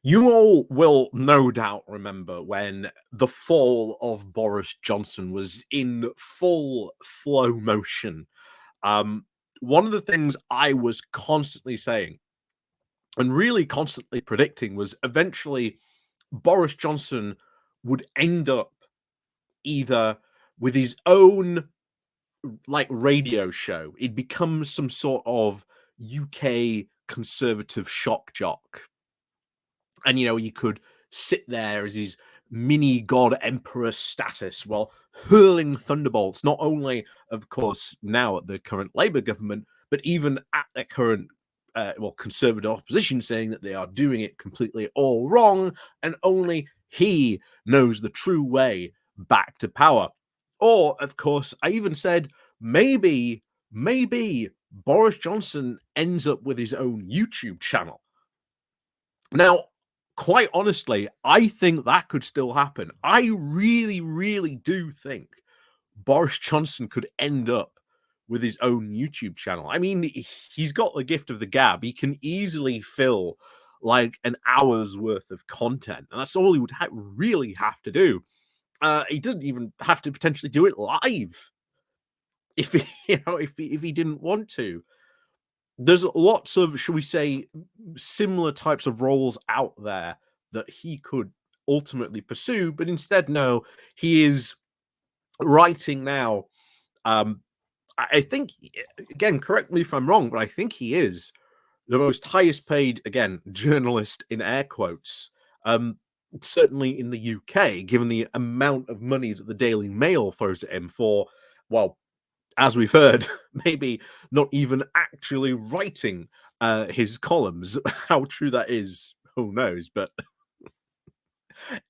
You all will no doubt remember when the fall of Boris Johnson was in full flow motion. Um, One of the things I was constantly saying and really constantly predicting was eventually Boris Johnson would end up either with his own like radio show, he'd become some sort of UK conservative shock jock, and you could sit there as his mini god emperor status while hurling thunderbolts, not only of course now at the current Labour government, but even at the current conservative opposition, saying that they are doing it completely all wrong and only he knows the true way back to power. Or of course I even said maybe Boris Johnson ends up with his own YouTube channel. Now, quite honestly, I think that could still happen. I really, really do think Boris Johnson could end up with his own YouTube channel. I mean, he's got the gift of the gab. He can easily fill like an hour's worth of content, and that's all he would really have to do. He doesn't even have to potentially do it live if he, if he didn't want to. There's lots of, shall we say, similar types of roles out there that he could ultimately pursue, but instead, no, he is writing now. I think, again, correct me if I'm wrong, but I think he is the most highest paid, again, journalist in air quotes, certainly in the UK, given the amount of money that the Daily Mail throws at him for, well, as we've heard, maybe not even actually writing his columns. How true that is, who knows? But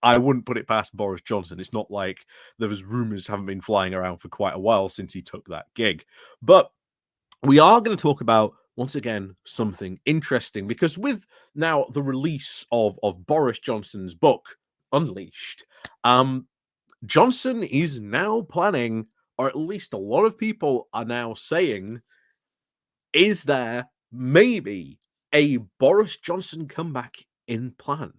I wouldn't put it past Boris Johnson. It's not like there was rumors haven't been flying around for quite a while since he took that gig. But we are going to talk about, once again, something interesting, because with now the release of Boris Johnson's book, Unleashed, Johnson is now planning, or at least a lot of people are now saying, is there maybe a Boris Johnson comeback in plan?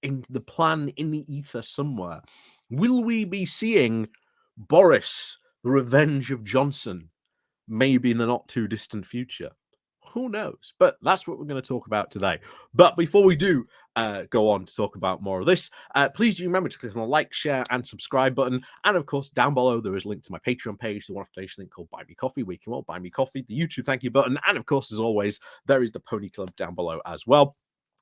In the plan in the ether somewhere? Will we be seeing Boris, the Revenge of Johnson, maybe in the not too distant future? Who knows? But that's what we're going to talk about today. But before we do go on to talk about more of this, please do remember to click on the like, share, and subscribe button. And of course, down below, there is a link to my Patreon page, the one-off donation link called Buy Me Coffee, where you can all buy me coffee, the YouTube thank you button. And of course, as always, there is the Pony Club down below as well.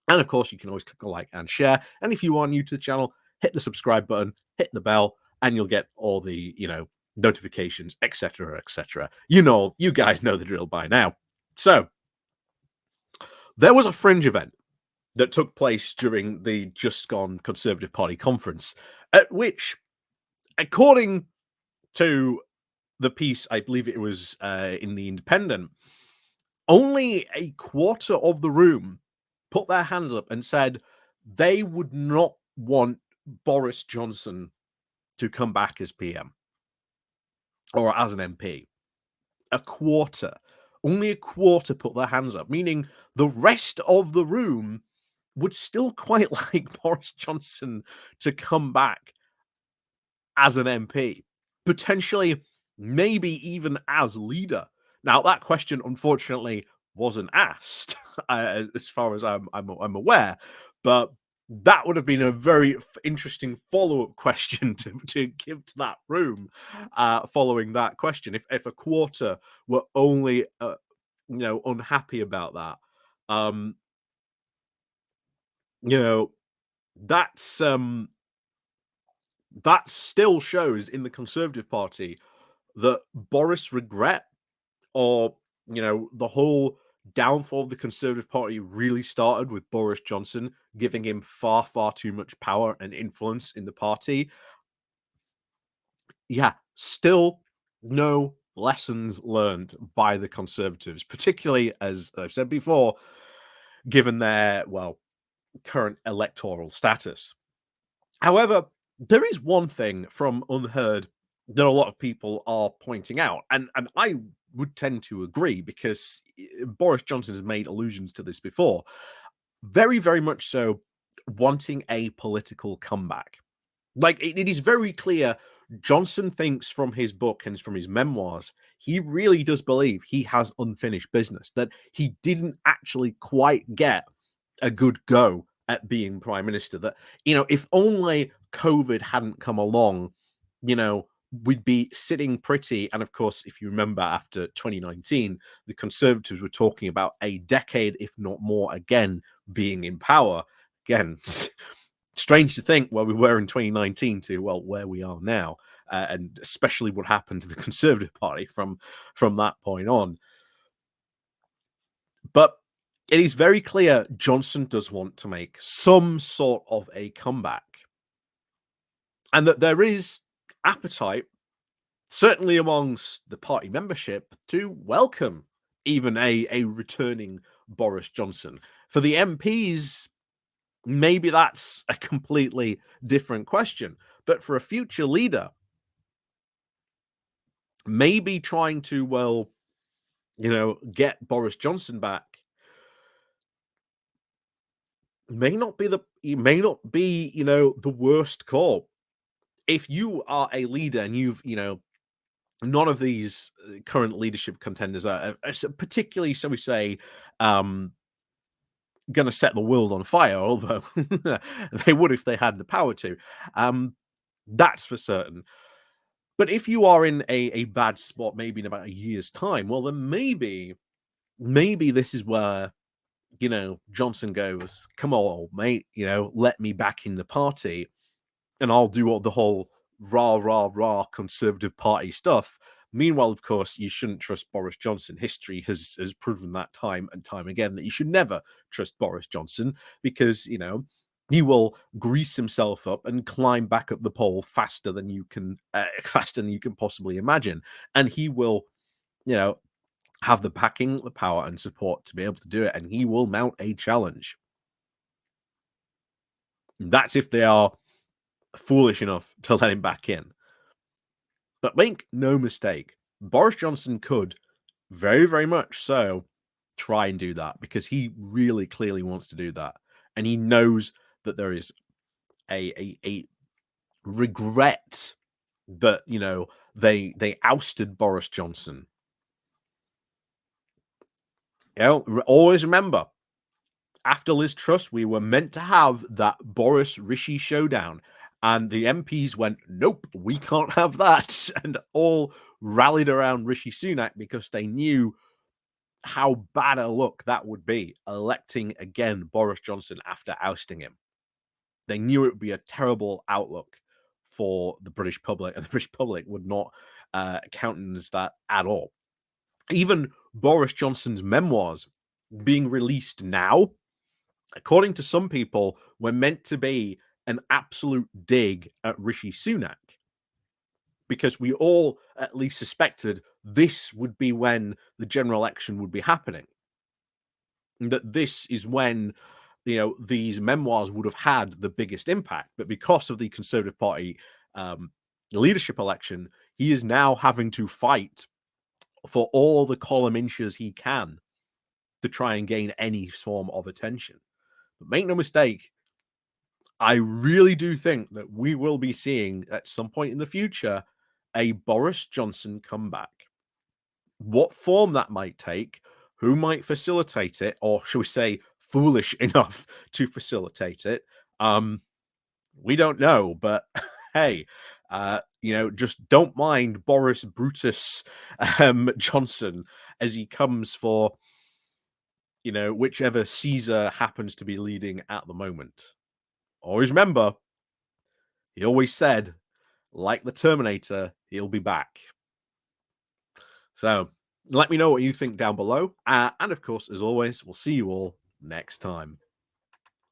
And of course, you can always click on like and share. And if you are new to the channel, hit the subscribe button, hit the bell, and you'll get all the, notifications, etc., etc. You guys know the drill by now. So, there was a fringe event that took place during the just gone Conservative Party conference, at which, according to the piece, I believe it was in The Independent, only a quarter of the room put their hands up and said they would not want Boris Johnson to come back as PM or as an MP. A quarter. Only a quarter put their hands up, meaning the rest of the room would still quite like Boris Johnson to come back as an MP, potentially, maybe even as leader. Now, that question, unfortunately, wasn't asked, as far as I'm aware, but that would have been a very interesting follow-up question to give to that room following that question. If a quarter were only, unhappy about that, that's that still shows in the Conservative Party that Boris regret, or the whole downfall of the Conservative Party really started with Boris Johnson giving him far too much power and influence in the party. Yeah, still no lessons learned by the Conservatives, particularly, as I've said before, given their, current electoral status. However, there is one thing from Unheard that a lot of people are pointing out, and I would tend to agree, because Boris Johnson has made allusions to this before. Very, very much so, wanting a political comeback. Like, it is very clear Johnson thinks from his book and from his memoirs, he really does believe he has unfinished business, that he didn't actually quite get a good go at being prime minister. That, if only COVID hadn't come along, we'd be sitting pretty. And of course, if you remember, after 2019, the Conservatives were talking about a decade, if not more, again, being in power. Again, strange to think where we were in 2019 to, well, where we are now, and especially what happened to the Conservative Party from that point on. But it is very clear Johnson does want to make some sort of a comeback, and that there is appetite, certainly amongst the party membership, to welcome even a returning Boris Johnson. For the MPs, maybe that's a completely different question. But for a future leader, maybe trying to, well, get Boris Johnson back may not be the worst call. If you are a leader and you've, none of these current leadership contenders are particularly, so we say, going to set the world on fire, although they would if they had the power to. That's for certain. But if you are in a bad spot, maybe in about a year's time, well, then maybe this is where, Johnson goes, come on, old mate, let me back in the party and I'll do all the whole rah, rah, rah Conservative Party stuff. Meanwhile, of course, you shouldn't trust Boris Johnson. History has proven that time and time again that you should never trust Boris Johnson because, he will grease himself up and climb back up the pole faster than you can possibly imagine. And he will, have the backing, the power, and support to be able to do it. And he will mount a challenge. That's if they are foolish enough to let him back in. But make no mistake, Boris Johnson could very, very much so try and do that because he really clearly wants to do that. And he knows that there is a regret that, they ousted Boris Johnson. Always remember, after Liz Truss, we were meant to have that Boris Rishi showdown. And the MPs went, nope, we can't have that. And all rallied around Rishi Sunak because they knew how bad a look that would be, electing again Boris Johnson after ousting him. They knew it would be a terrible outlook for the British public, and the British public would not countenance that at all. Even Boris Johnson's memoirs being released now, according to some people, were meant to be an absolute dig at Rishi Sunak, because we all at least suspected this would be when the general election would be happening. And that this is when, these memoirs would have had the biggest impact. But because of the Conservative Party leadership election, he is now having to fight for all the column inches he can to try and gain any form of attention. But make no mistake, I really do think that we will be seeing at some point in the future a Boris Johnson comeback. What form that might take, who might facilitate it, or shall we say foolish enough to facilitate it, we don't know. But hey, just don't mind Boris Brutus Johnson as he comes for, whichever Caesar happens to be leading at the moment. Always remember, he always said, like the Terminator, he'll be back. So let me know what you think down below. And of course, as always, we'll see you all next time.